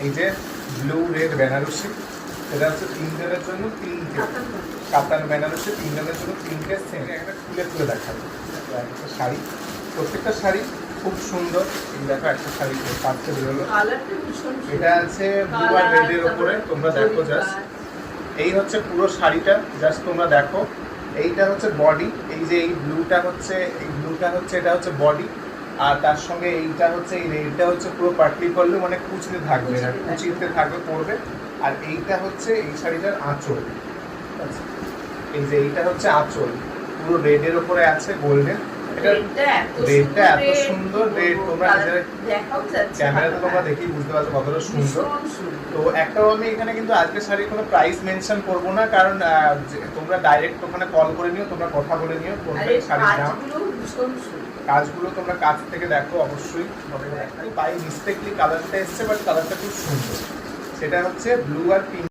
এই যে blue red Banarasi, এটা হচ্ছে 3 জনের জন্য 3টে কাতান বেনারসি, 3 জনের জন্য 3টে সেম। একটা খুলে খুলে দেখাবো একটা শাড়ি, প্রত্যেকটা শাড়ি খুব সুন্দর। এই দেখো একটা শাড়ি পাঁচটা বেরোলো, এটা আছে ব্লু আর রেডের ওপরে। তোমরা দেখো জাস্ট, এই হচ্ছে পুরো শাড়িটা, জাস্ট তোমরা দেখো। এইটা হচ্ছে বডি, এই যে এই ব্লুটা হচ্ছে এটা হচ্ছে বডি, আর তার সঙ্গে এইটা হচ্ছে এই রেডটা হচ্ছে পুরো পাটলি পড়লে মানে কুচিতে থাকবে, কুচিতে থাকবে পড়বে। আর এইটা হচ্ছে এই শাড়িটার আঁচল, আচ্ছা এই যে এইটা হচ্ছে আঁচল, পুরো রেডের ওপরে আছে গোল্ডেন। রেডটা এত সুন্দর, রেড তোমরা ক্যামেরাতে তোমরা দেখেই বুঝতে পারছো কতটা সুন্দর। তো একটাও আমি এখানে কিন্তু আজকে শাড়ির কোনো প্রাইস মেনশন করবো না, কারণ তোমরা ডাইরেক্ট ওখানে কল করে নিও, তোমরা কথা বলে নিও কোনটা শাড়ির দাম। কাজগুলো তোমরা কাছ থেকে দেখো অবশ্যই। বাই মিস্টেকলি কালারটা এসছে, বাট কালারটা খুব সুন্দর। সেটা হচ্ছে ব্লু আর পিঙ্ক।